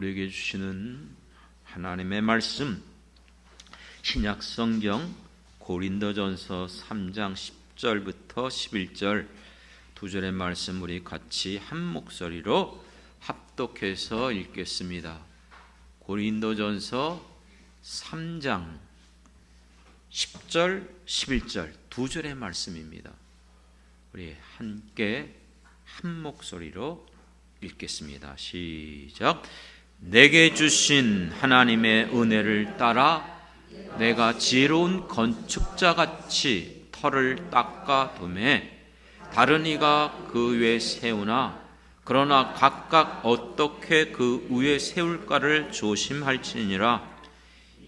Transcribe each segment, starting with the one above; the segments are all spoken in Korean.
우리에게 주시는 하나님의 말씀, 신약 성경 고린도전서 3장 10절부터 11절 두 절의 말씀 우리 같이 한 목소리로 합독해서 읽겠습니다. 고린도전서 3장 10절, 11절 두 절의 말씀입니다. 우리 함께 한 목소리로 읽겠습니다. 시작. 내게 주신 하나님의 은혜를 따라 내가 지혜로운 건축자같이 터를 닦아두매 다른 이가 그 위에 세우나 그러나 각각 어떻게 그 위에 세울까를 조심할지니라.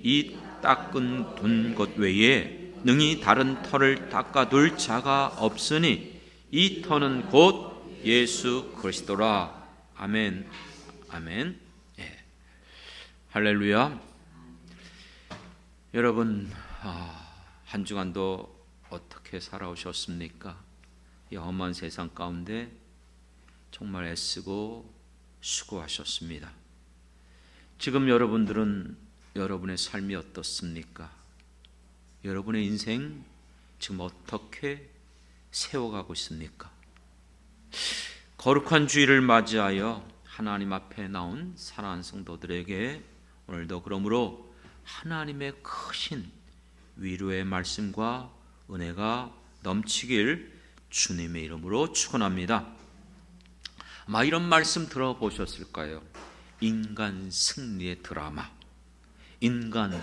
이 닦은 둔 것 외에 능히 다른 터를 닦아둘 자가 없으니 이 터는 곧 예수 그리스도라. 아멘. 아멘. 예. 할렐루야. 여러분, 한 주간도 어떻게 살아오셨습니까? 이 험한 세상 가운데 정말 애쓰고 수고하셨습니다. 지금 여러분들은 여러분의 삶이 어떻습니까? 여러분의 인생 지금 어떻게 세워가고 있습니까? 거룩한 주일을 맞이하여 하나님 앞에 나온 사랑하는 성도들에게 오늘도 그러므로 하나님의 크신 위로의 말씀과 은혜가 넘치길 주님의 이름으로 축원합니다. 아마 이런 말씀 들어보셨을까요? 인간 승리의 드라마, 인간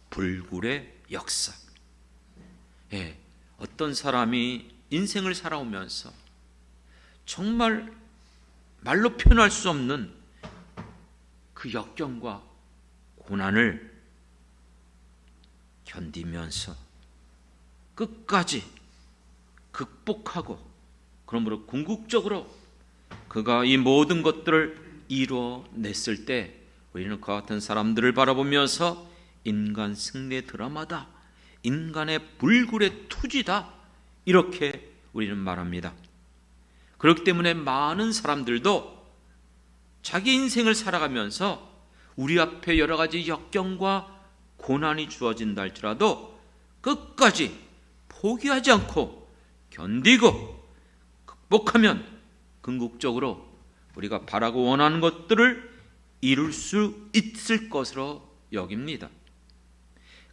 불굴의 역사. 예, 어떤 사람이 인생을 살아오면서 정말 말로 표현할 수 없는 그 역경과 고난을 견디면서 끝까지 극복하고 그러므로 궁극적으로 그가 이 모든 것들을 이루어냈을 때 우리는 그와 같은 사람들을 바라보면서 인간 승리의 드라마다, 인간의 불굴의 투지다, 이렇게 우리는 말합니다. 그렇기 때문에 많은 사람들도 자기 인생을 살아가면서 우리 앞에 여러 가지 역경과 고난이 주어진다 할지라도 끝까지 포기하지 않고 견디고 극복하면 궁극적으로 우리가 바라고 원하는 것들을 이룰 수 있을 것으로 여깁니다.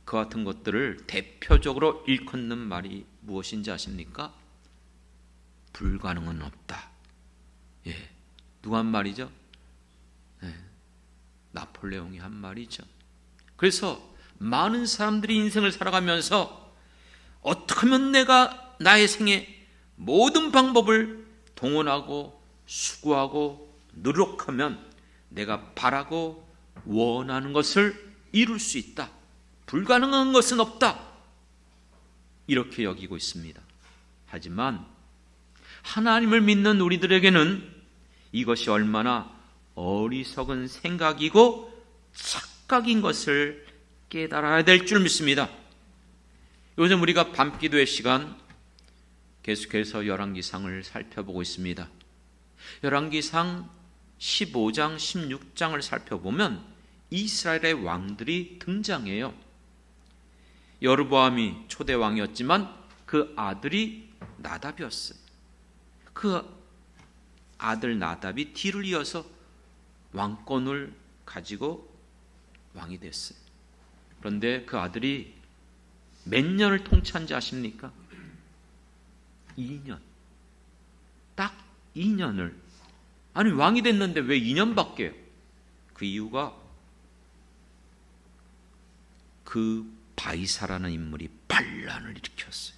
그 같은 것들을 대표적으로 일컫는 말이 무엇인지 아십니까? 불가능은 없다. 예, 누가 한 말이죠? 예, 나폴레옹이 한 말이죠. 그래서 많은 사람들이 인생을 살아가면서 어떻게 하면 내가 나의 생에 모든 방법을 동원하고 수고하고 노력하면 내가 바라고 원하는 것을 이룰 수 있다. 불가능한 것은 없다. 이렇게 여기고 있습니다. 하지만 하나님을 믿는 우리들에게는 이것이 얼마나 어리석은 생각이고 착각인 것을 깨달아야 될 줄 믿습니다. 요즘 우리가 밤기도의 시간 계속해서 열왕기상을 살펴보고 있습니다. 열왕기상 15장, 16장을 살펴보면 이스라엘의 왕들이 등장해요. 여로보암이 초대 왕이었지만 그 아들이 나답이었어요. 그 아들 나답이 뒤를 이어서 왕권을 가지고 왕이 됐어요. 그런데 그 아들이 몇 년을 통치한지 아십니까? 2년. 딱 2년을. 아니, 왕이 됐는데 왜 2년밖에요? 그 이유가 그 바이사라는 인물이 반란을 일으켰어요.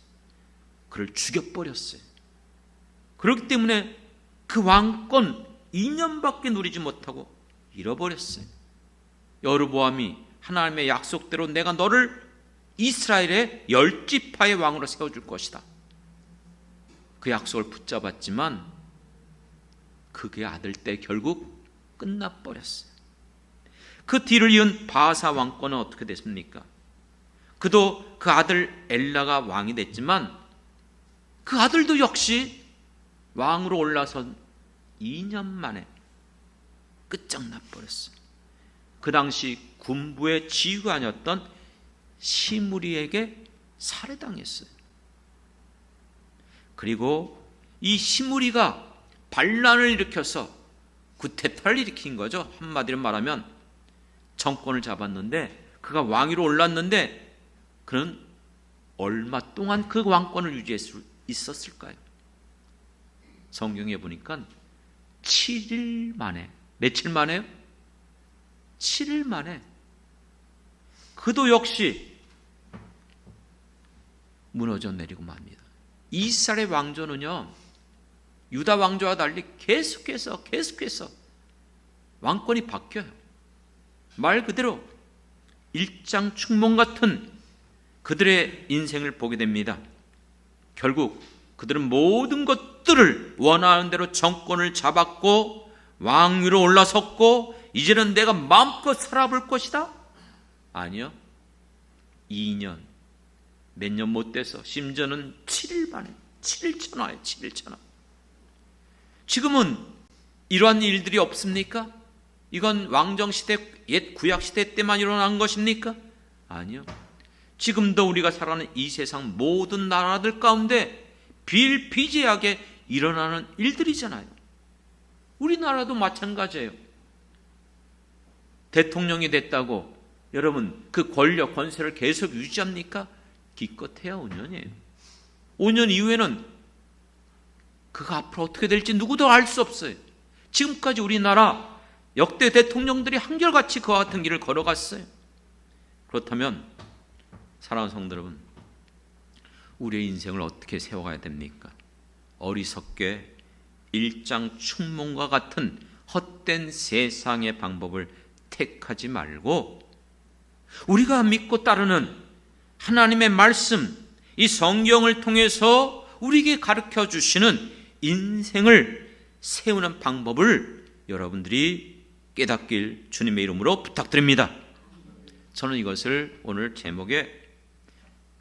그를 죽여버렸어요. 그렇기 때문에 그 왕권 2년밖에 누리지 못하고 잃어버렸어요. 여로보암이 하나님의 약속대로 내가 너를 이스라엘의 10지파의 왕으로 세워줄 것이다. 그 약속을 붙잡았지만 그의 아들 때 결국 끝나버렸어요. 그 뒤를 이은 바하사 왕권은 어떻게 됐습니까? 그도 그 아들 엘라가 왕이 됐지만 그 아들도 역시 왕으로 올라선 2년 만에 끝장나 버렸어요. 그 당시 군부의 지휘관이었던 시므리에게 살해당했어요. 그리고 이 시므리가 반란을 일으켜서 구테타를 일으킨 거죠. 한마디로 말하면 정권을 잡았는데, 그가 왕위로 올랐는데 그는 얼마 동안 그 왕권을 유지할 수 있었을까요? 성경에 보니까 7일 만에, 며칠 만에요? 7일 만에 그도 역시 무너져 내리고 맙니다. 이스라엘의 왕조는요, 유다 왕조와 달리 계속해서 왕권이 바뀌어요. 말 그대로 일장춘몽 같은 그들의 인생을 보게 됩니다. 결국 그들은 모든 것들을 원하는 대로 정권을 잡았고 왕위로 올라섰고, 이제는 내가 마음껏 살아볼 것이다? 아니요. 2년, 몇 년 못 돼서 심지어는 7일 만에 7일 천하예요. 7일 천하. 지금은 이러한 일들이 없습니까? 이건 왕정시대, 옛 구약시대 때만 일어난 것입니까? 아니요. 지금도 우리가 살아가는 이 세상 모든 나라들 가운데 비일비재하게 일어나는 일들이잖아요. 우리나라도 마찬가지예요. 대통령이 됐다고 여러분 그 권력, 권세를 계속 유지합니까? 기껏해야 5년이에요. 5년 이후에는 그가 앞으로 어떻게 될지 누구도 알 수 없어요. 지금까지 우리나라 역대 대통령들이 한결같이 그와 같은 길을 걸어갔어요. 그렇다면 사랑하는 성도 여러분, 우리의 인생을 어떻게 세워가야 됩니까? 어리석게 일장춘몽과 같은 헛된 세상의 방법을 택하지 말고 우리가 믿고 따르는 하나님의 말씀, 이 성경을 통해서 우리에게 가르쳐 주시는 인생을 세우는 방법을 여러분들이 깨닫길 주님의 이름으로 부탁드립니다. 저는 이것을 오늘 제목에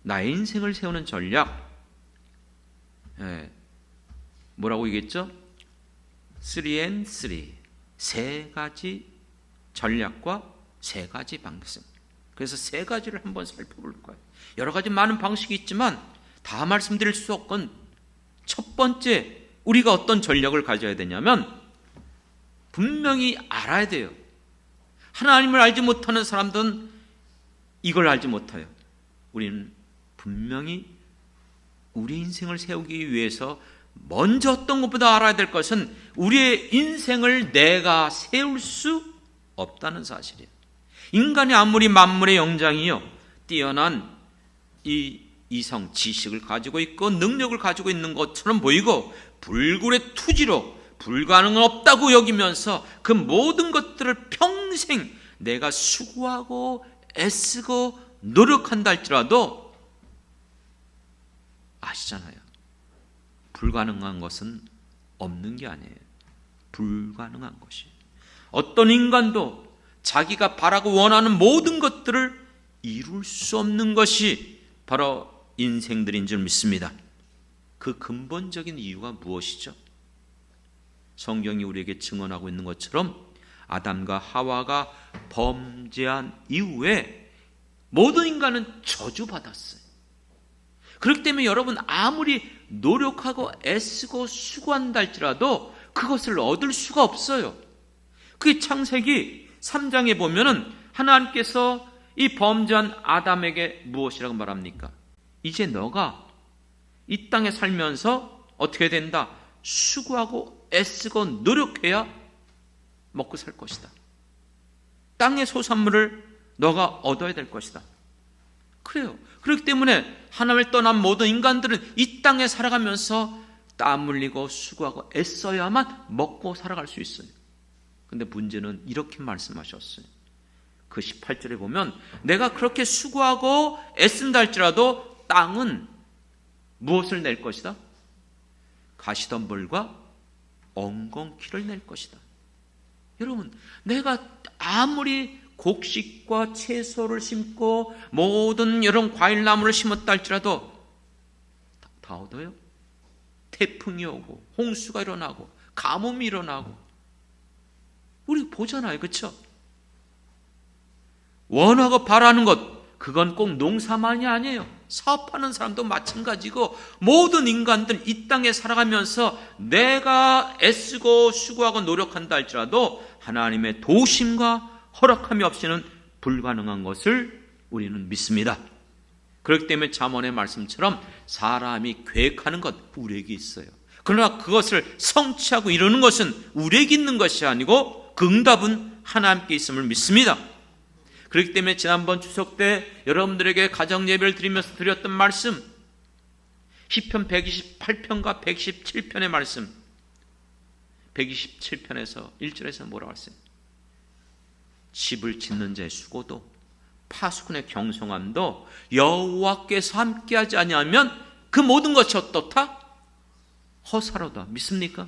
나의 인생을 세우는 전략, 뭐라고 얘기했죠? 3&3, 세 가지 전략과 세 가지 방식. 그래서 세 가지를 한번 살펴볼 거예요. 여러 가지 많은 방식이 있지만 다 말씀드릴 수 없건, 첫 번째 우리가 어떤 전략을 가져야 되냐면 분명히 알아야 돼요. 하나님을 알지 못하는 사람들은 이걸 알지 못해요. 우리는 분명히 우리 인생을 세우기 위해서 먼저 어떤 것보다 알아야 될 것은 우리의 인생을 내가 세울 수 없다는 사실이에요. 인간이 아무리 만물의 영장이요 뛰어난 이 이성 지식을 가지고 있고 능력을 가지고 있는 것처럼 보이고 불굴의 투지로 불가능은 없다고 여기면서 그 모든 것들을 평생 내가 수고하고 애쓰고 노력한다 할지라도 아시잖아요. 불가능한 것은 없는 게 아니에요. 불가능한 것이. 어떤 인간도 자기가 바라고 원하는 모든 것들을 이룰 수 없는 것이 바로 인생들인 줄 믿습니다. 그 근본적인 이유가 무엇이죠? 성경이 우리에게 증언하고 있는 것처럼 아담과 하와가 범죄한 이후에 모든 인간은 저주받았어요. 그렇기 때문에 여러분 아무리 노력하고 애쓰고 수고한다 할지라도 그것을 얻을 수가 없어요. 그게 창세기 3장에 보면은 하나님께서 이 범죄한 아담에게 무엇이라고 말합니까? 이제 너가 이 땅에 살면서 어떻게 된다? 수고하고 애쓰고 노력해야 먹고 살 것이다. 땅의 소산물을 너가 얻어야 될 것이다. 그래요. 그렇기 때문에 하나님을 떠난 모든 인간들은 이 땅에 살아가면서 땀 흘리고 수고하고 애써야만 먹고 살아갈 수 있어요. 근데 문제는 이렇게 말씀하셨어요. 그 18절에 보면 내가 그렇게 수고하고 애쓴다 할지라도 땅은 무엇을 낼 것이다? 가시덤불과 엉겅퀴를 낼 것이다. 여러분, 내가 아무리 곡식과 채소를 심고 모든 이런 과일나무를 심었다 할지라도 다 얻어요? 태풍이 오고 홍수가 일어나고 가뭄이 일어나고 우리 보잖아요. 그렇죠? 원하고 바라는 것, 그건 꼭 농사만이 아니에요. 사업하는 사람도 마찬가지고 모든 인간들 이 땅에 살아가면서 내가 애쓰고 수고하고 노력한다 할지라도 하나님의 도우심과 허락함이 없이는 불가능한 것을 우리는 믿습니다. 그렇기 때문에 잠언의 말씀처럼 사람이 계획하는 것 우리에게 있어요. 그러나 그것을 성취하고 이루는 것은 우리에게 있는 것이 아니고 그 응답은 하나님께 있음을 믿습니다. 그렇기 때문에 지난번 추석 때 여러분들에게 가정 예배를 드리면서 드렸던 말씀, 시편 128편과 117편의 말씀, 127편에서 1절에서 뭐라고 했어요? 집을 짓는 자의 수고도 파수꾼의 경성함도 여호와께서 함께하지 아니하면 그 모든 것이 어떻다? 허사로다. 믿습니까?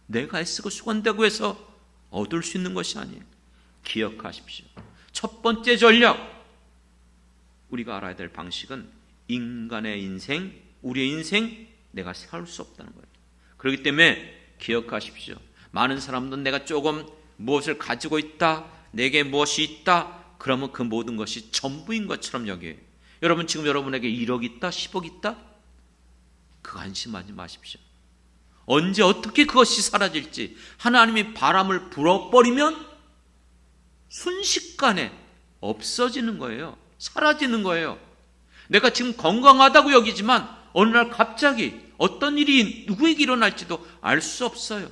내가 애쓰고 수고한다고 해서 얻을 수 있는 것이 아니에요. 기억하십시오. 첫 번째 전략, 우리가 알아야 될 방식은 인간의 인생, 우리의 인생 내가 살 수 없다는 거예요. 그렇기 때문에 기억하십시오. 많은 사람들은 내가 조금 무엇을 가지고 있다, 내게 무엇이 있다, 그러면 그 모든 것이 전부인 것처럼 여겨요. 여러분 지금 여러분에게 1억 있다, 10억 있다? 그거 안심하지 마십시오. 언제 어떻게 그것이 사라질지 하나님이 바람을 불어버리면 순식간에 없어지는 거예요. 사라지는 거예요. 내가 지금 건강하다고 여기지만 어느 날 갑자기 어떤 일이 누구에게 일어날지도 알 수 없어요.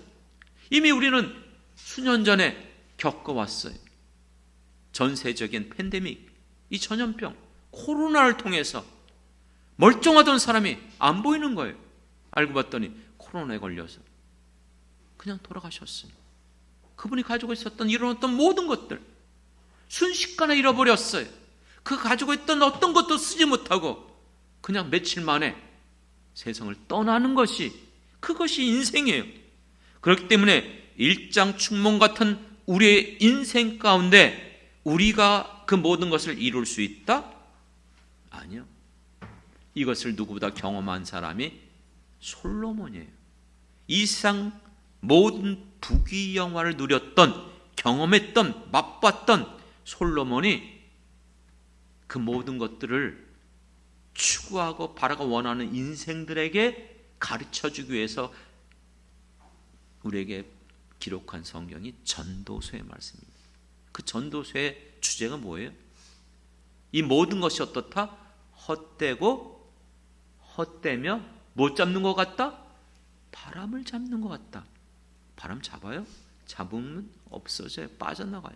이미 우리는 수년 전에 겪어왔어요. 전세적인 팬데믹, 이 전염병, 코로나를 통해서 멀쩡하던 사람이 안 보이는 거예요. 알고 봤더니 코로나에 걸려서 그냥 돌아가셨어요. 그분이 가지고 있었던 일어났던 모든 것들 순식간에 잃어버렸어요. 그 가지고 있던 어떤 것도 쓰지 못하고 그냥 며칠 만에 세상을 떠나는 것이, 그것이 인생이에요. 그렇기 때문에 일장춘몽 같은 우리의 인생 가운데 우리가 그 모든 것을 이룰 수 있다? 아니요. 이것을 누구보다 경험한 사람이 솔로몬이에요. 이 세상 모든 부귀영화를 누렸던, 경험했던, 맛봤던 솔로몬이 그 모든 것들을 추구하고 바라고 원하는 인생들에게 가르쳐주기 위해서 우리에게 기록한 성경이 전도서의 말씀입니다. 그 전도서의 주제가 뭐예요? 이 모든 것이 어떻다? 헛되고 헛되며 못 잡는 것 같다? 바람을 잡는 것 같다. 바람 잡아요? 잡으면 없어져요. 빠져나가요.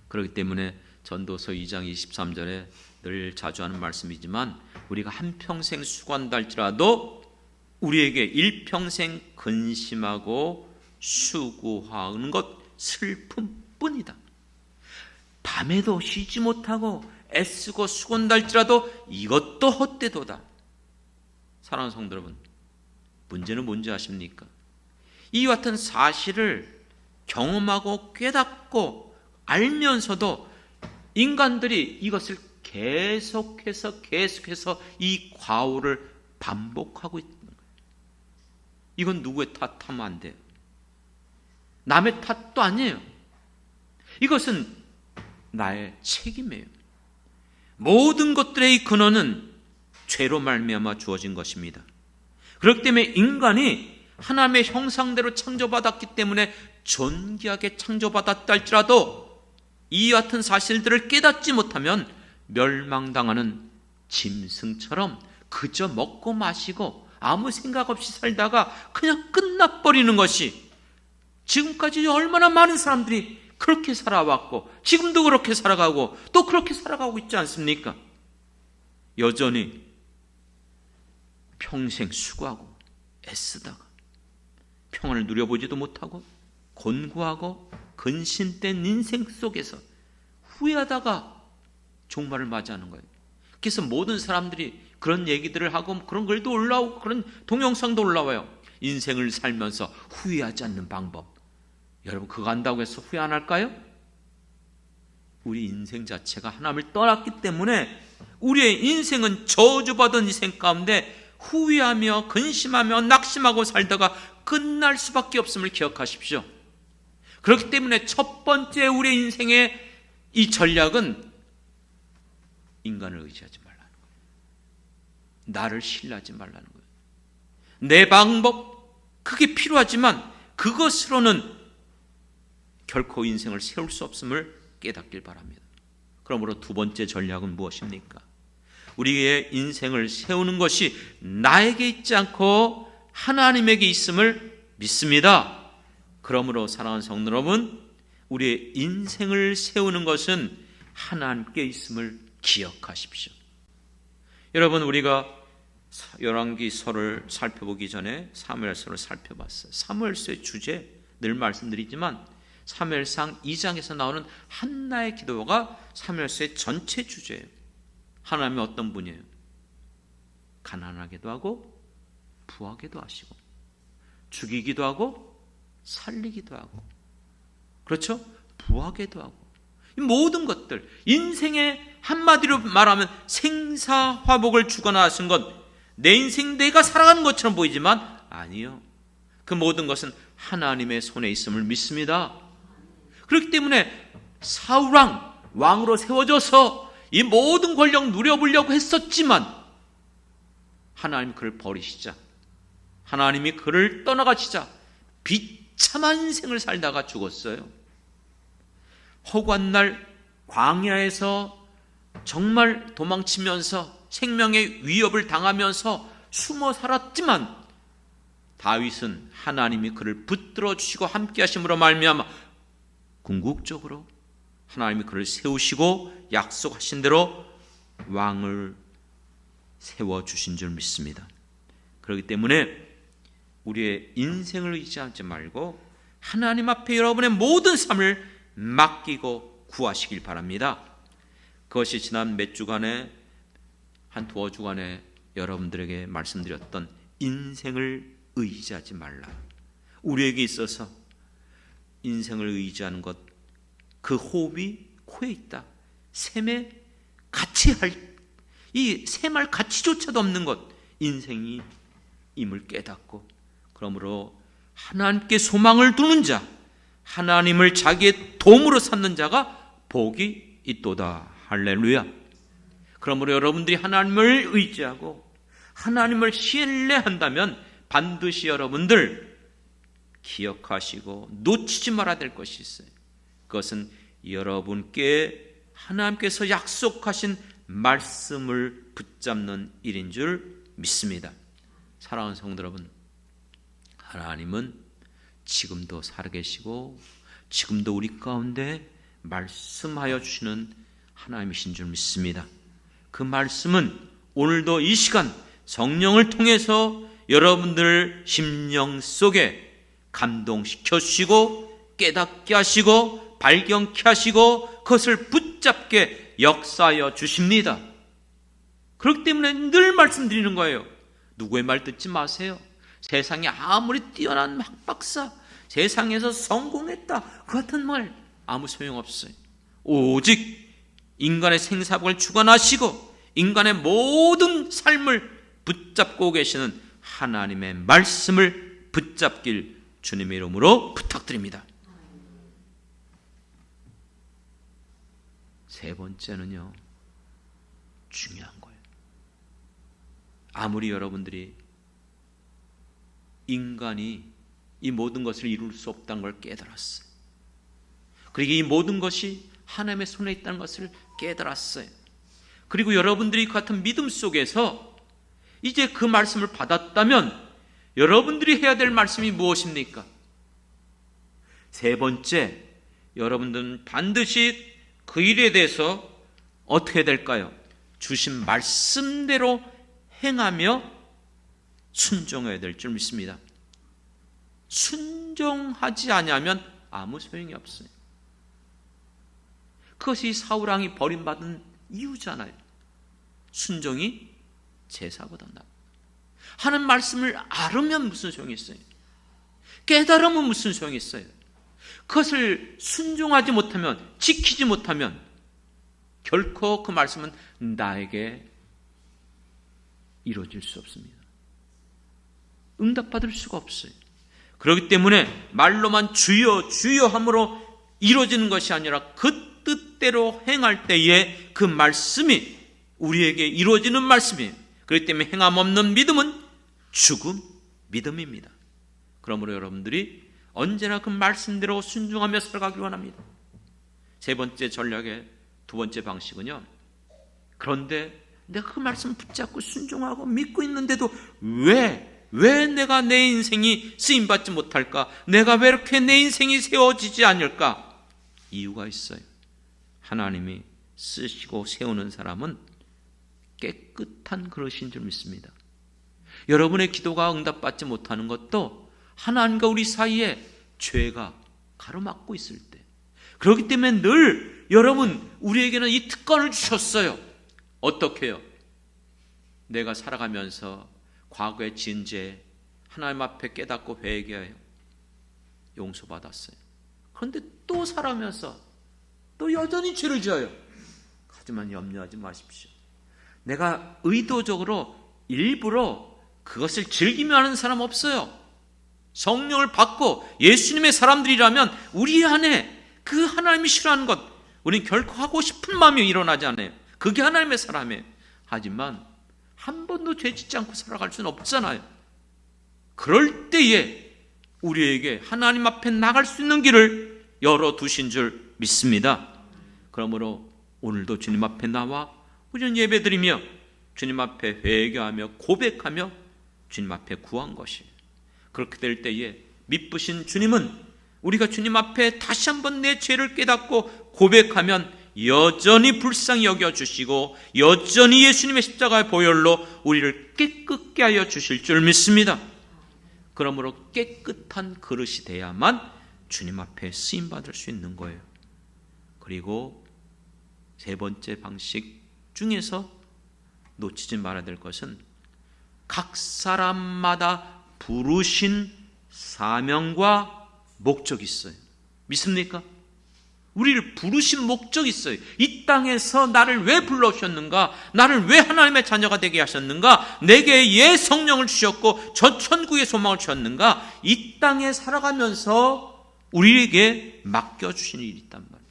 그렇기 때문에 전도서 2장 23절에 늘 자주 하는 말씀이지만 우리가 한평생 수고한다 할지라도 우리에게 일평생 근심하고 수고하는 것 슬픔뿐이다. 밤에도 쉬지 못하고 애쓰고 수고한다 할지라도 이것도 헛되도다. 사랑하는 성도 여러분, 문제는 뭔지 아십니까? 이와 같은 사실을 경험하고 깨닫고 알면서도 인간들이 이것을 계속해서 이 과오를 반복하고 있는 거예요. 이건 누구의 탓하면 안 돼요. 남의 탓도 아니에요. 이것은 나의 책임이에요. 모든 것들의 근원은 죄로 말미암아 주어진 것입니다. 그렇기 때문에 인간이 하나님의 형상대로 창조받았기 때문에 존귀하게 창조받았다 할지라도 이 같은 사실들을 깨닫지 못하면 멸망당하는 짐승처럼 그저 먹고 마시고 아무 생각 없이 살다가 그냥 끝나버리는 것이, 지금까지 얼마나 많은 사람들이 그렇게 살아왔고 지금도 그렇게 살아가고 또 그렇게 살아가고 있지 않습니까? 여전히 평생 수고하고 애쓰다가 평안을 누려보지도 못하고 곤고하고 근심된 인생 속에서 후회하다가 종말을 맞이하는 거예요. 그래서 모든 사람들이 그런 얘기들을 하고 그런 글도 올라오고 그런 동영상도 올라와요. 인생을 살면서 후회하지 않는 방법. 여러분 그거 안다고 해서 후회 안 할까요? 우리 인생 자체가 하나님을 떠났기 때문에 우리의 인생은 저주받은 인생 가운데 후회하며 근심하며 낙심하고 살다가 끝날 수밖에 없음을 기억하십시오. 그렇기 때문에 첫 번째 우리의 인생의 이 전략은 인간을 의지하지 말라는 거예요. 나를 신뢰하지 말라는 거예요. 내 방법, 그게 필요하지만 그것으로는 결코 인생을 세울 수 없음을 깨닫길 바랍니다. 그러므로 두 번째 전략은 무엇입니까? 우리의 인생을 세우는 것이 나에게 있지 않고 하나님에게 있음을 믿습니다. 그러므로 사랑하는 성도 여러분, 우리의 인생을 세우는 것은 하나님께 있음을 기억하십시오. 여러분, 우리가 열왕기서를 살펴보기 전에 사무엘서를 살펴봤어요. 사무엘서의 주제 늘 말씀드리지만 사무엘상 2장에서 나오는 한나의 기도가 사무엘서의 전체 주제예요. 하나님이 어떤 분이에요? 가난하게도 하고 부하게도 하시고 죽이기도 하고 살리기도 하고, 그렇죠? 부하게도 하고, 이 모든 것들, 인생의 한마디로 말하면 생사화복을 주거나 하신 것, 내 인생 내가 살아가는 것처럼 보이지만 아니요, 그 모든 것은 하나님의 손에 있음을 믿습니다. 그렇기 때문에 사울왕 왕으로 세워져서 이 모든 권력 누려보려고 했었지만 하나님 그를 버리시자, 하나님이 그를 떠나가시자 비참한 인생을 살다가 죽었어요. 허구한 광야에서 정말 도망치면서 생명의 위협을 당하면서 숨어 살았지만 다윗은 하나님이 그를 붙들어 주시고 함께 하심으로 말미암아 궁극적으로 하나님이 그를 세우시고 약속하신 대로 왕을 세워주신 줄 믿습니다. 그렇기 때문에 우리의 인생을 의지하지 말고 하나님 앞에 여러분의 모든 삶을 맡기고 구하시길 바랍니다. 그것이 지난 몇 주간에, 한 두어 주간에 여러분들에게 말씀드렸던 인생을 의지하지 말라. 우리에게 있어서 인생을 의지하는 것, 그 호흡이 코에 있다. 샘에 같이 이 샘할 가치조차도 없는 것, 인생이 임을 깨닫고, 그러므로 하나님께 소망을 두는 자, 하나님을 자기의 도움으로 삼는 자가 복이 있도다. 할렐루야. 그러므로 여러분들이 하나님을 의지하고 하나님을 신뢰한다면 반드시 여러분들 기억하시고 놓치지 말아야 될 것이 있어요. 그것은 여러분께 하나님께서 약속하신 말씀을 붙잡는 일인 줄 믿습니다. 사랑하는 성도 여러분, 하나님은 지금도 살아계시고 지금도 우리 가운데 말씀하여 주시는 하나님이신 줄 믿습니다. 그 말씀은 오늘도 이 시간 성령을 통해서 여러분들 심령 속에 감동시켜 주시고 깨닫게 하시고 발견케 하시고 그것을 붙잡게 역사하여 주십니다. 그렇기 때문에 늘 말씀드리는 거예요. 누구의 말 듣지 마세요. 세상에 아무리 뛰어난 학박사, 세상에서 성공했다, 그 같은 말 아무 소용없어요. 오직 인간의 생사복을 주관하시고 인간의 모든 삶을 붙잡고 계시는 하나님의 말씀을 붙잡길 주님의 이름으로 부탁드립니다. 세 번째는요, 중요한 거예요. 아무리 여러분들이 인간이 이 모든 것을 이룰 수 없다는 걸 깨달았어요. 그리고 이 모든 것이 하나님의 손에 있다는 것을 깨달았어요. 그리고 여러분들이 그 같은 믿음 속에서 이제 그 말씀을 받았다면 여러분들이 해야 될 말씀이 무엇입니까? 세 번째, 여러분들은 반드시 그 일에 대해서 어떻게 될까요? 주신 말씀대로 행하며 순종해야 될 줄 믿습니다. 순종하지 아니하면 아무 소용이 없어요. 그것이 사울왕이 버림받은 이유잖아요. 순종이 제사보다 낫다. 하는 말씀을 알으면 무슨 소용이 있어요? 깨달으면 무슨 소용이 있어요? 그것을 순종하지 못하면, 지키지 못하면 결코 그 말씀은 나에게 이루어질 수 없습니다. 응답받을 수가 없어요. 그렇기 때문에 말로만 주여 주여 함으로 이루어지는 것이 아니라 그 뜻대로 행할 때에 그 말씀이 우리에게 이루어지는 말씀이에요. 그렇기 때문에 행함 없는 믿음은 죽음 믿음입니다. 그러므로 여러분들이 언제나 그 말씀대로 순종하며 살아가기 원합니다. 세 번째 전략의 두 번째 방식은요, 그런데 내가 그 말씀을 붙잡고 순종하고 믿고 있는데도 왜 내가 내 인생이 쓰임받지 못할까? 내가 왜 이렇게 내 인생이 세워지지 않을까? 이유가 있어요. 하나님이 쓰시고 세우는 사람은 깨끗한 그릇인 줄 믿습니다. 여러분의 기도가 응답받지 못하는 것도 하나님과 우리 사이에 죄가 가로막고 있을 때, 그렇기 때문에 늘 여러분 우리에게는 이 특권을 주셨어요. 어떻게 해요? 내가 살아가면서 과거의 지은 죄 하나님 앞에 깨닫고 회개하여 용서받았어요. 그런데 또 살아가면서 또 여전히 죄를 지어요. 하지만 염려하지 마십시오. 내가 의도적으로 일부러 그것을 즐기며 하는 사람 없어요. 성령을 받고 예수님의 사람들이라면 우리 안에 그 하나님이 싫어하는 것 우리는 결코 하고 싶은 마음이 일어나지 않아요. 그게 하나님의 사람이에요. 하지만 한 번도 죄 짓지 않고 살아갈 수는 없잖아요. 그럴 때에 우리에게 하나님 앞에 나갈 수 있는 길을 열어두신 줄 믿습니다. 그러므로 오늘도 주님 앞에 나와 우리는 예배드리며 주님 앞에 회개하며 고백하며 주님 앞에 구한 것이에요. 그렇게 될 때에 미쁘신 주님은 우리가 주님 앞에 다시 한번 내 죄를 깨닫고 고백하면 여전히 불쌍히 여겨주시고 여전히 예수님의 십자가의 보혈로 우리를 깨끗게 하여 주실 줄 믿습니다. 그러므로 깨끗한 그릇이 돼야만 주님 앞에 쓰임받을 수 있는 거예요. 그리고 세 번째 방식 중에서 놓치지 말아야 될 것은 각 사람마다 부르신 사명과 목적이 있어요. 믿습니까? 우리를 부르신 목적이 있어요. 이 땅에서 나를 왜 불러주셨는가? 나를 왜 하나님의 자녀가 되게 하셨는가? 내게 예 성령을 주셨고 저 천국의 소망을 주셨는가? 이 땅에 살아가면서 우리에게 맡겨주신 일이 있단 말이에요.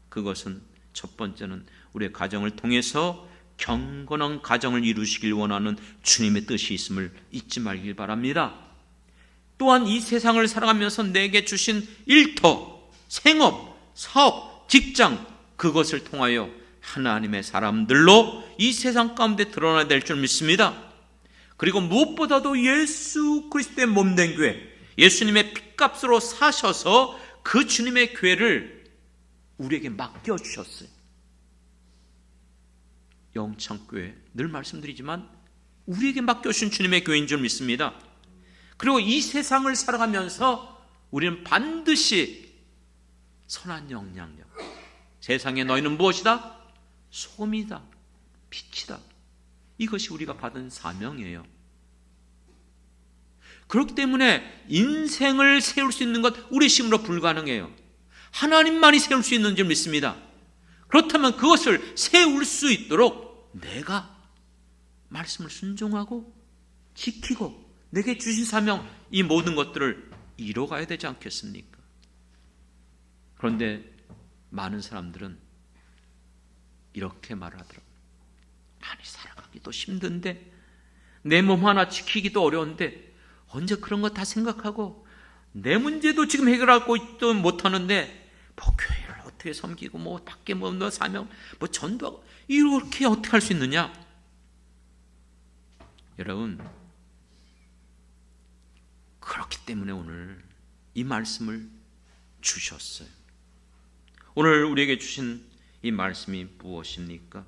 그것은 첫 번째는 우리의 가정을 통해서 경건한 가정을 이루시길 원하는 주님의 뜻이 있음을 잊지 말길 바랍니다. 또한 이 세상을 살아가면서 내게 주신 일터, 생업, 사업, 직장, 그것을 통하여 하나님의 사람들로 이 세상 가운데 드러나야 될 줄 믿습니다. 그리고 무엇보다도 예수 그리스도의 몸된 교회, 예수님의 핏값으로 사셔서 그 주님의 교회를 우리에게 맡겨주셨어요. 영창교회, 늘 말씀드리지만 우리에게 맡겨주신 주님의 교회인 줄 믿습니다. 그리고 이 세상을 살아가면서 우리는 반드시 선한 영향력, 세상에 너희는 무엇이다? 소금이다, 빛이다. 이것이 우리가 받은 사명이에요. 그렇기 때문에 인생을 세울 수 있는 것 우리 힘으로 불가능해요. 하나님만이 세울 수 있는 줄 믿습니다. 그렇다면 그것을 세울 수 있도록 내가 말씀을 순종하고 지키고 내게 주신 사명, 이 모든 것들을 이뤄가야 되지 않겠습니까? 그런데 많은 사람들은 이렇게 말하더라고요. 아니, 살아가기도 힘든데, 내 몸 하나 지키기도 어려운데 언제 그런 거 다 생각하고 내 문제도 지금 해결하고 있도 못하는데 뭐 교회를 어떻게 섬기고 뭐 밖에 뭐 사명 뭐 전도하고 이렇게 어떻게 할 수 있느냐? 여러분, 그렇기 때문에 오늘 이 말씀을 주셨어요. 오늘 우리에게 주신 이 말씀이 무엇입니까?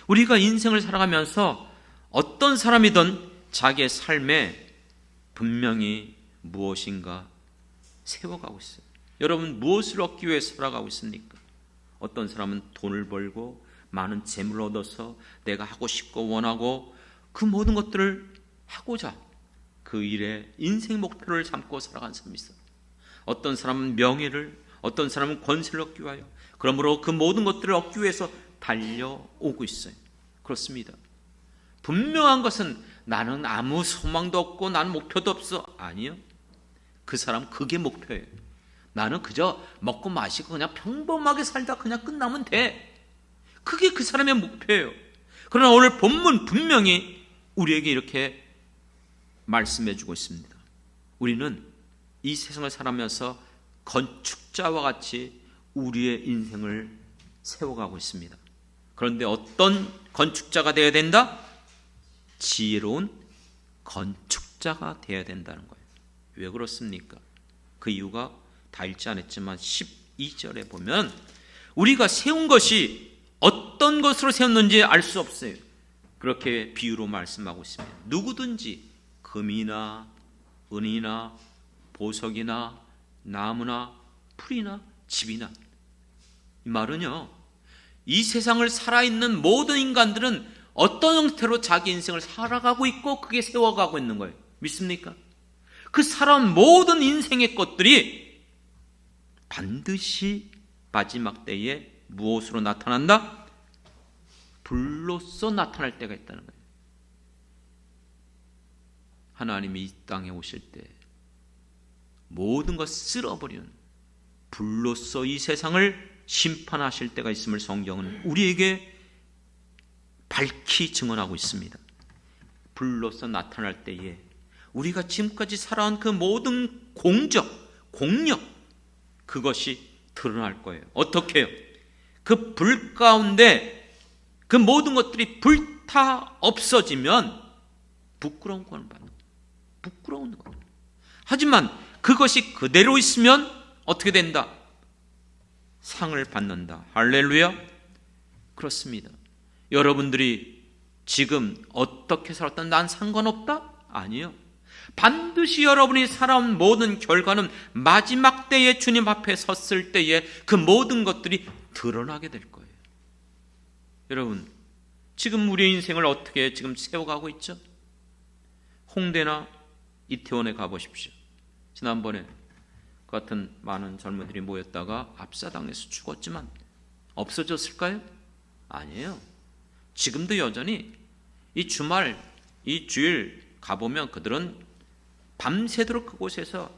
우리가 인생을 살아가면서 어떤 사람이든 자기의 삶에 분명히 무엇인가 세워가고 있어요. 여러분, 무엇을 얻기 위해 살아가고 있습니까? 어떤 사람은 돈을 벌고 많은 재물을 얻어서 내가 하고 싶고 원하고 그 모든 것들을 하고자 그 일에 인생 목표를 삼고 살아가는 사람이 있어요. 어떤 사람은 명예를, 어떤 사람은 권세를 얻기 위하여, 그러므로 그 모든 것들을 얻기 위해서 달려오고 있어요. 그렇습니다. 분명한 것은 나는 아무 소망도 없고 나는 목표도 없어. 아니요. 그 사람 그게 목표예요. 나는 그저 먹고 마시고 그냥 평범하게 살다 그냥 끝나면 돼. 그게 그 사람의 목표예요. 그러나 오늘 본문 분명히 우리에게 이렇게 말씀해 주고 있습니다. 우리는 이 세상을 살아가면서 건축자와 같이 우리의 인생을 세워가고 있습니다. 그런데 어떤 건축자가 되어야 된다? 지혜로운 건축자가 되어야 된다는 거예요. 왜 그렇습니까? 그 이유가 다 읽지 않았지만 12절에 보면 우리가 세운 것이 어떤 것으로 세웠는지 알 수 없어요. 그렇게 비유로 말씀하고 있습니다. 누구든지 금이나 은이나 보석이나 나무나 풀이나 집이나, 이 말은요, 이 세상을 살아있는 모든 인간들은 어떤 형태로 자기 인생을 살아가고 있고 그게 세워가고 있는 거예요. 믿습니까? 그 살아온 모든 인생의 것들이 반드시 마지막 때에 무엇으로 나타난다? 불로써 나타날 때가 있다는 거예요. 하나님이 이 땅에 오실 때 모든 것 쓸어버리는 불로써 이 세상을 심판하실 때가 있음을 성경은 우리에게 밝히 증언하고 있습니다. 불로써 나타날 때에 우리가 지금까지 살아온 그 모든 공력, 그것이 드러날 거예요. 어떻게 해요? 그 불 가운데 그 모든 것들이 불타 없어지면 부끄러운 거는 부끄러운 거예요. 하지만 그것이 그대로 있으면 어떻게 된다? 상을 받는다. 할렐루야. 그렇습니다. 여러분들이 지금 어떻게 살았든 난 상관없다? 아니요. 반드시 여러분이 살아온 모든 결과는 마지막 때에 주님 앞에 섰을 때에 그 모든 것들이 드러나게 될 거예요. 여러분, 지금 우리의 인생을 어떻게 지금 세워가고 있죠? 홍대나 이태원에 가보십시오. 지난번에 그 같은 많은 젊은이들이 모였다가 압사당해서 죽었지만 없어졌을까요? 아니에요. 지금도 여전히 이 주말, 이 주일 가보면 그들은 밤새도록 그곳에서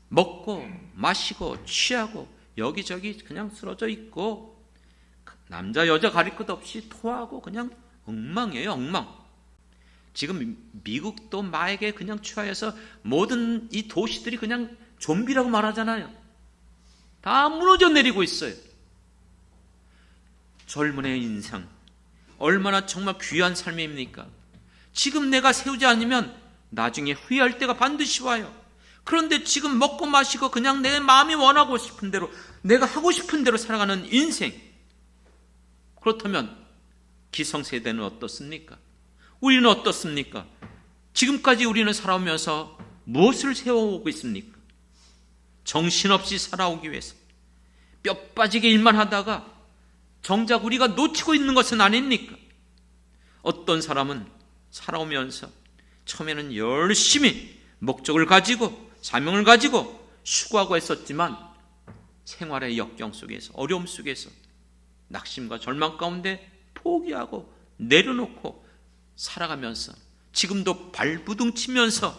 먹고 마시고 취하고 여기저기 그냥 쓰러져 있고 남자 여자 가릴 것 없이 토하고 그냥 엉망이에요. 엉망. 지금 미국도 마에게 그냥 취하여서 모든 이 도시들이 그냥 좀비라고 말하잖아요. 다 무너져 내리고 있어요. 젊은의 인생 얼마나 정말 귀한 삶입니까? 지금 내가 세우지 않으면 나중에 후회할 때가 반드시 와요. 그런데 지금 먹고 마시고 그냥 내 마음이 원하고 싶은 대로, 내가 하고 싶은 대로 살아가는 인생, 그렇다면 기성세대는 어떻습니까? 우리는 어떻습니까? 지금까지 우리는 살아오면서 무엇을 세워오고 있습니까? 정신없이 살아오기 위해서 뼈 빠지게 일만 하다가 정작 우리가 놓치고 있는 것은 아닙니까? 어떤 사람은 살아오면서 처음에는 열심히 목적을 가지고 사명을 가지고 수고하고 했었지만 생활의 역경 속에서, 어려움 속에서 낙심과 절망 가운데 포기하고 내려놓고 살아가면서 지금도 발부둥 치면서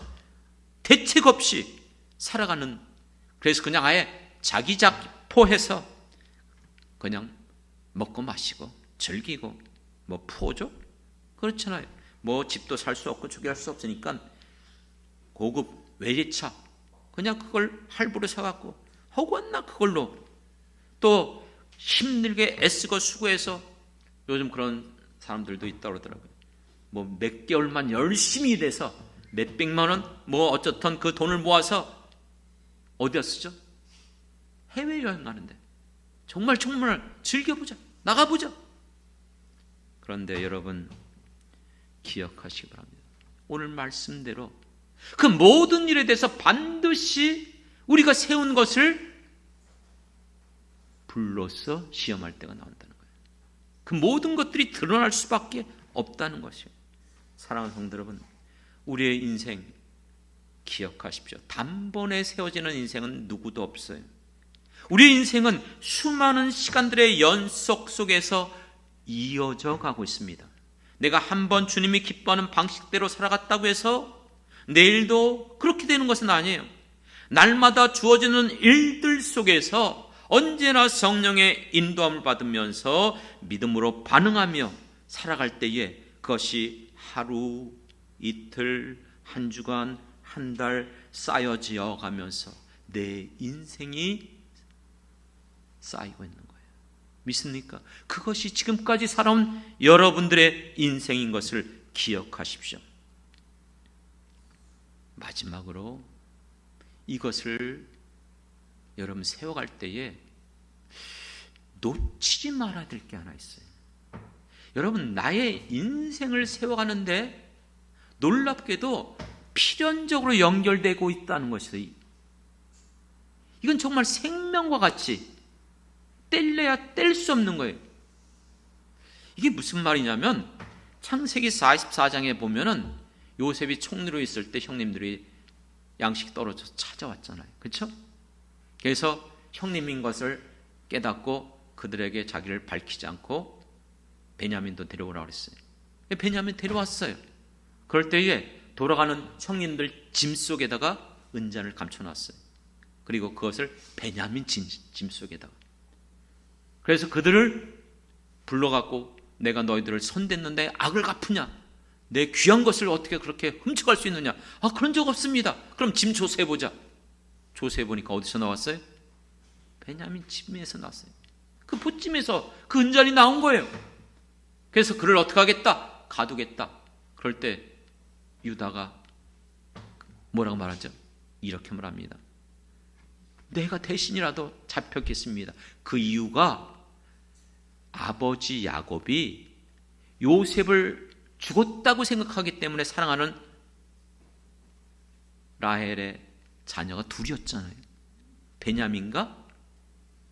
대책 없이 살아가는, 그래서 그냥 아예 자기 자포해서 그냥 먹고 마시고 즐기고 뭐 푸어죠? 그렇잖아요. 뭐 집도 살 수 없고 저기 할 수 없으니까 고급 외제차 그냥 그걸 할부로 사갖고 허구한나 그걸로 또 힘들게 애쓰고 수고해서, 요즘 그런 사람들도 있다고 그러더라고요. 뭐 몇 개월만 열심히 일해서 몇 백만 원 뭐 어쨌든 그 돈을 모아서 어디다 쓰죠? 해외여행 가는데 정말 즐겨보자, 나가보자. 그런데 여러분 기억하시기 바랍니다. 오늘 말씀대로 그 모든 일에 대해서 반드시 우리가 세운 것을 불로써 시험할 때가 나온다는 거예요. 그 모든 것들이 드러날 수밖에 없다는 것이에요. 사랑하는 성도 여러분, 우리의 인생 기억하십시오. 단번에 세워지는 인생은 누구도 없어요. 우리의 인생은 수많은 시간들의 연속 속에서 이어져 가고 있습니다. 내가 한번 주님이 기뻐하는 방식대로 살아갔다고 해서 내일도 그렇게 되는 것은 아니에요. 날마다 주어지는 일들 속에서 언제나 성령의 인도함을 받으면서 믿음으로 반응하며 살아갈 때에 그것이 하루, 이틀, 한 주간, 한 달 쌓여지어 가면서 내 인생이 쌓이고 있는 거예요. 믿습니까? 그것이 지금까지 살아온 여러분들의 인생인 것을 기억하십시오. 마지막으로 이것을 여러분 세워갈 때에 놓치지 말아야 될 게 하나 있어요. 여러분, 나의 인생을 세워가는데 놀랍게도 필연적으로 연결되고 있다는 것이에요. 이건 정말 생명과 같이 뗄래야 뗄 수 없는 거예요. 이게 무슨 말이냐면 창세기 44장에 보면은 요셉이 총리로 있을 때 형님들이 양식 떨어져서 찾아왔잖아요. 그렇죠? 그래서 형님인 것을 깨닫고 그들에게 자기를 밝히지 않고 베냐민도 데려오라고 그랬어요. 베냐민 데려왔어요. 그럴 때에 돌아가는 형님들 짐 속에다가 은잔을 감춰놨어요. 그리고 그것을 베냐민 짐 속에다가. 그래서 그들을 불러갖고 내가 너희들을 손댔는데 악을 갚으냐? 내 귀한 것을 어떻게 그렇게 훔쳐갈 수 있느냐? 아, 그런 적 없습니다. 그럼 짐 조사해보자. 조사해보니까 어디서 나왔어요? 베냐민 짐에서 나왔어요. 그 보찜에서 그 은잔이 나온 거예요. 그래서 그를 어떻게 하겠다? 가두겠다. 그럴 때 유다가 뭐라고 말하죠? 이렇게 말합니다. 내가 대신이라도 잡혔겠습니다. 그 이유가 아버지 야곱이 요셉을 죽었다고 생각하기 때문에 사랑하는 라헬의 자녀가 둘이었잖아요. 베냐민과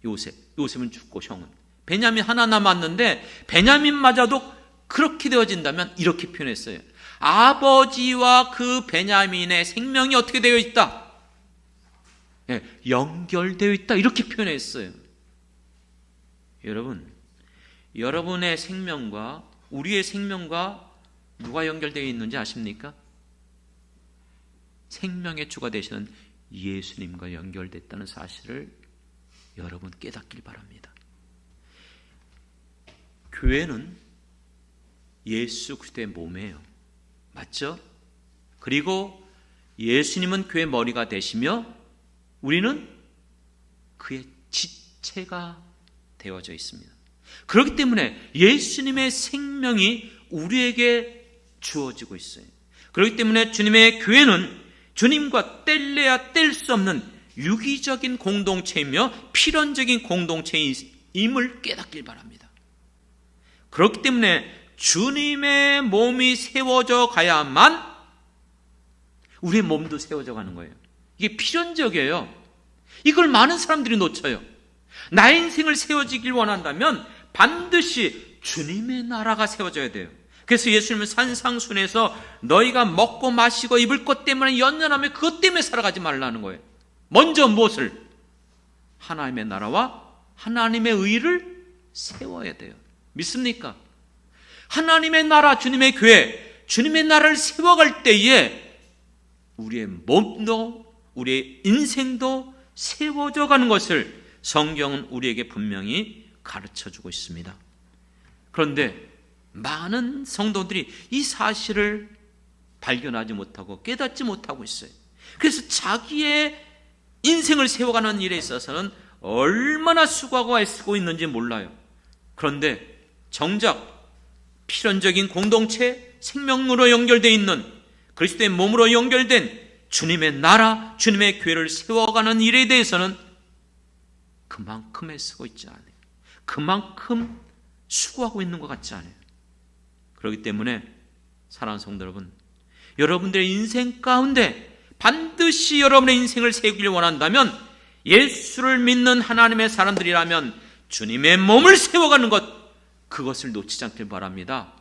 요셉. 요셉은 죽고 형은. 베냐민 하나 남았는데 베냐민마저도 그렇게 되어진다면 이렇게 표현했어요. 아버지와 그 베냐민의 생명이 어떻게 되어 있다? 네, 연결되어 있다. 이렇게 표현했어요. 여러분, 여러분의 생명과 우리의 생명과 누가 연결되어 있는지 아십니까? 생명의 주가 되시는 예수님과 연결됐다는 사실을 여러분 깨닫길 바랍니다. 교회는 예수 그리스도의 몸이에요. 맞죠? 그리고 예수님은 교회 머리가 되시며 우리는 그의 지체가 되어져 있습니다. 그렇기 때문에 예수님의 생명이 우리에게 주어지고 있어요. 그렇기 때문에 주님의 교회는 주님과 뗄래야 뗄 수 없는 유기적인 공동체이며 필연적인 공동체임을 깨닫길 바랍니다. 그렇기 때문에 주님의 몸이 세워져 가야만 우리의 몸도 세워져 가는 거예요. 이게 필연적이에요. 이걸 많은 사람들이 놓쳐요. 나의 인생을 세워지길 원한다면 반드시 주님의 나라가 세워져야 돼요. 그래서 예수님은 산상순에서 너희가 먹고 마시고 입을 것 때문에 연연하며 그것 때문에 살아가지 말라는 거예요. 먼저 무엇을? 하나님의 나라와 하나님의 의를 세워야 돼요. 믿습니까? 하나님의 나라, 주님의 교회, 주님의 나라를 세워갈 때에 우리의 몸도 우리의 인생도 세워져 가는 것을 성경은 우리에게 분명히 가르쳐주고 있습니다. 그런데 많은 성도들이 이 사실을 발견하지 못하고 깨닫지 못하고 있어요. 그래서 자기의 인생을 세워가는 일에 있어서는 얼마나 수고하고 애쓰고 있는지 몰라요. 그런데 정작 필연적인 공동체, 생명으로 연결되어 있는 그리스도의 몸으로 연결된 주님의 나라, 주님의 교회를 세워가는 일에 대해서는 그만큼 애쓰고 있지 않아요. 그만큼 수고하고 있는 것 같지 않아요. 그렇기 때문에 사랑하는 성도 여러분, 여러분들의 인생 가운데 반드시 여러분의 인생을 세우길 원한다면 예수를 믿는 하나님의 사람들이라면 주님의 몸을 세워가는 것, 그것을 놓치지 않길 바랍니다.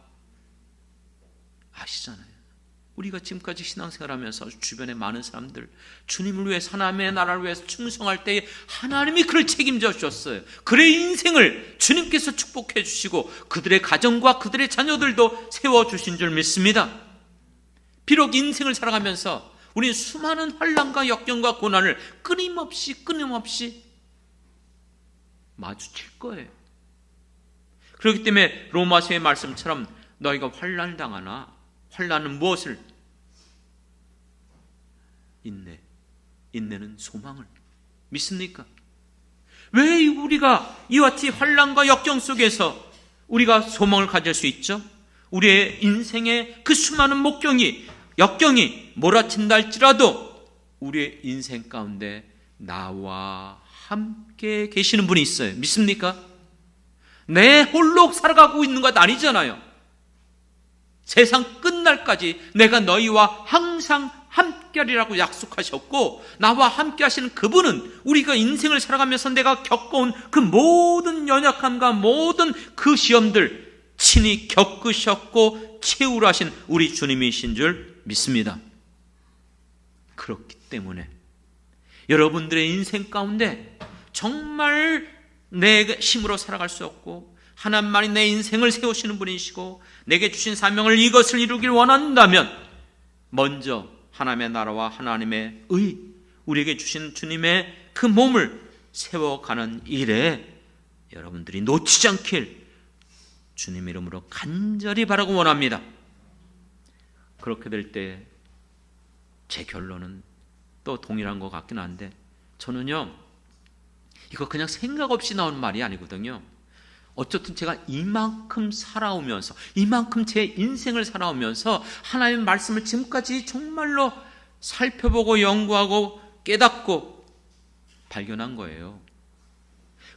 아시잖아요. 우리가 지금까지 신앙생활하면서 주변에 많은 사람들 주님을 위해서 하나님의 나라를 위해서 충성할 때에 하나님이 그를 책임져 주셨어요. 그의 인생을 주님께서 축복해 주시고 그들의 가정과 그들의 자녀들도 세워주신 줄 믿습니다. 비록 인생을 살아가면서 우리는 수많은 환난과 역경과 고난을 끊임없이 마주칠 거예요. 그렇기 때문에 로마서의 말씀처럼 너희가 환난을 당하나 환난은 무엇을? 인내는 소망을. 믿습니까? 왜 우리가 이와 같이 환난과 역경 속에서 우리가 소망을 가질 수 있죠? 우리의 인생의 그 수많은 역경이 몰아친다 할지라도 우리의 인생 가운데 나와 함께 계시는 분이 있어요. 믿습니까? 내 홀로 살아가고 있는 것 아니잖아요. 세상 끝날까지 내가 너희와 항상 함께하리라고 약속하셨고, 나와 함께 하시는 그분은 우리가 인생을 살아가면서 내가 겪어온 그 모든 연약함과 모든 그 시험들 친히 겪으셨고 채우라 하신 우리 주님이신 줄 믿습니다. 그렇기 때문에 여러분들의 인생 가운데 정말 내 힘으로 살아갈 수 없고 하나님만이 내 인생을 세우시는 분이시고 내게 주신 사명을 이것을 이루길 원한다면 먼저 하나님의 나라와 하나님의 의, 우리에게 주신 주님의 그 몸을 세워가는 일에 여러분들이 놓치지 않길 주님 이름으로 간절히 바라고 원합니다. 그렇게 될 때 제 결론은 또 동일한 것 같긴 한데, 저는요 이거 그냥 생각 없이 나오는 말이 아니거든요. 어쨌든 제가 이만큼 살아오면서, 이만큼 제 인생을 살아오면서 하나님의 말씀을 지금까지 정말로 살펴보고 연구하고 깨닫고 발견한 거예요.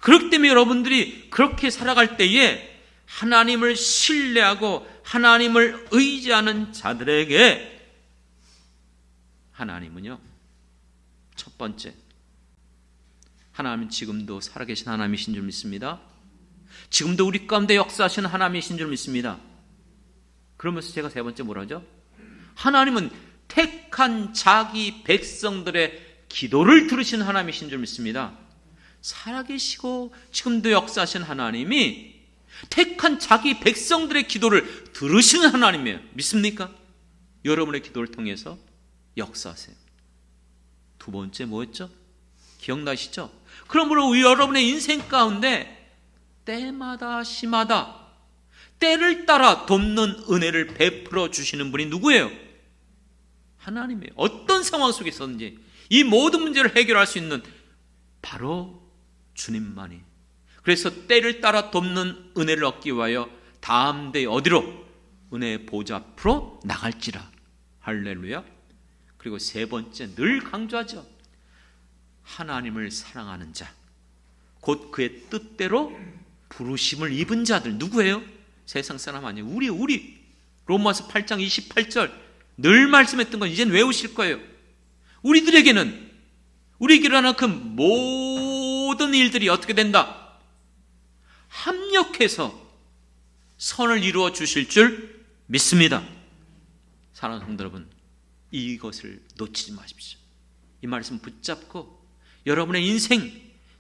그렇기 때문에 여러분들이 그렇게 살아갈 때에 하나님을 신뢰하고 하나님을 의지하는 자들에게 하나님은요, 첫 번째, 하나님은 지금도 살아계신 하나님이신 줄 믿습니다. 지금도 우리 가운데 역사하시는 하나님이신 줄 믿습니다. 그러면서 제가 세 번째 뭐라죠? 하나님은 택한 자기 백성들의 기도를 들으시는 하나님이신 줄 믿습니다. 살아계시고 지금도 역사하시는 하나님이 택한 자기 백성들의 기도를 들으시는 하나님이에요. 믿습니까? 여러분의 기도를 통해서 역사하세요. 두 번째 뭐였죠? 기억나시죠? 그러므로 여러분의 인생 가운데 때마다 시마다 때를 따라 돕는 은혜를 베풀어 주시는 분이 누구예요? 하나님이에요. 어떤 상황 속에서든지 이 모든 문제를 해결할 수 있는 바로 주님만이. 그래서 때를 따라 돕는 은혜를 얻기 위하여 다음 대 어디로? 은혜의 보좌 앞으로 나갈지라. 할렐루야. 그리고 세 번째, 늘 강조하죠. 하나님을 사랑하는 자, 곧 그의 뜻대로 부르심을 입은 자들. 누구예요? 세상 사람 아니에요. 우리 로마서 8장 28절 늘 말씀했던 건 이젠 외우실 거예요. 우리에게는 일어나는 그 모든 일들이 어떻게 된다? 합력해서 선을 이루어 주실 줄 믿습니다. 사랑하는 성도 여러분, 이것을 놓치지 마십시오. 이 말씀 붙잡고 여러분의 인생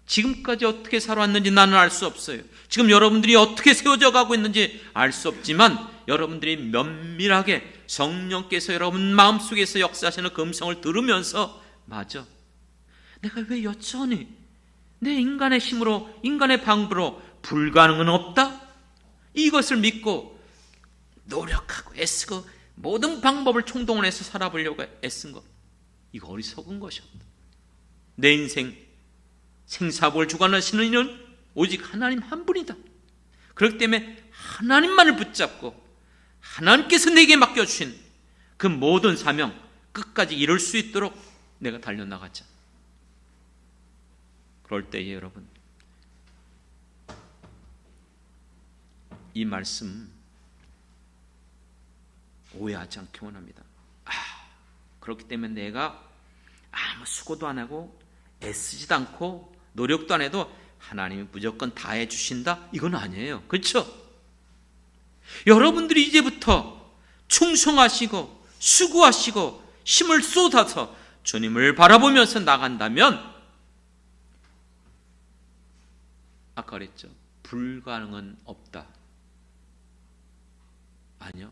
지금까지 어떻게 살아왔는지 나는 알 수 없어요. 지금 여러분들이 어떻게 세워져 가고 있는지 알 수 없지만 여러분들이 면밀하게 성령께서 여러분 마음속에서 역사하시는 그 음성을 들으면서, 맞아, 내가 왜 여전히 내 인간의 힘으로, 인간의 방법으로 불가능은 없다? 이것을 믿고 노력하고 애쓰고 모든 방법을 총동원해서 살아보려고 애쓴 것, 이거 어리석은 것이었다. 내 인생 생사복을 주관하시는 이는 오직 하나님 한 분이다. 그렇기 때문에 하나님만을 붙잡고 하나님께서 내게 맡겨주신 그 모든 사명 끝까지 이룰 수 있도록 내가 달려나가자. 그럴 때에 여러분, 이 말씀 오해하지 않기 원합니다. 그렇기 때문에 내가 아무 수고도 안 하고 애쓰지도 않고 노력도 안 해도 하나님이 무조건 다 해주신다? 이건 아니에요. 그렇죠? 여러분들이 이제부터 충성하시고 수고하시고 힘을 쏟아서 주님을 바라보면서 나간다면, 아까 그랬죠, 불가능은 없다. 아니요,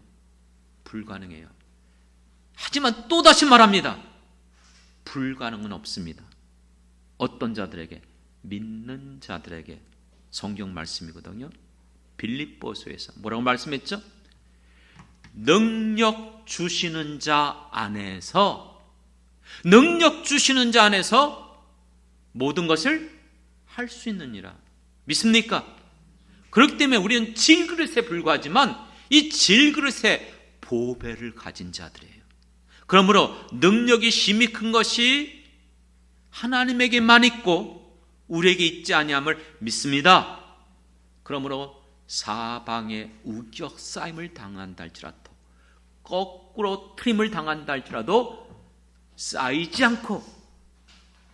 불가능해요. 하지만 또다시 말합니다. 불가능은 없습니다. 어떤 자들에게? 믿는 자들에게. 성경 말씀이거든요. 빌립보서에서 뭐라고 말씀했죠? 능력 주시는 자 안에서, 능력 주시는 자 안에서 모든 것을 할 수 있느니라. 믿습니까? 그렇기 때문에 우리는 질그릇에 불과하지만 이 질그릇에 보배를 가진 자들이에요. 그러므로 능력이 힘이 큰 것이 하나님에게만 있고 우리에게 있지 아니함을 믿습니다. 그러므로 사방에 우격 쌓임을 당한다 할지라도, 거꾸로 트림을 당한다 할지라도 쌓이지 않고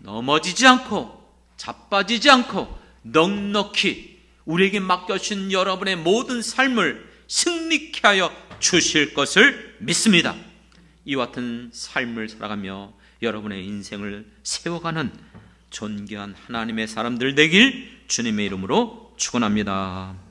넘어지지 않고 자빠지지 않고 넉넉히 우리에게 맡겨주신 여러분의 모든 삶을 승리케 하여 주실 것을 믿습니다. 이와 같은 삶을 살아가며 여러분의 인생을 세워가는 존귀한 하나님의 사람들 되길 주님의 이름으로 축원합니다.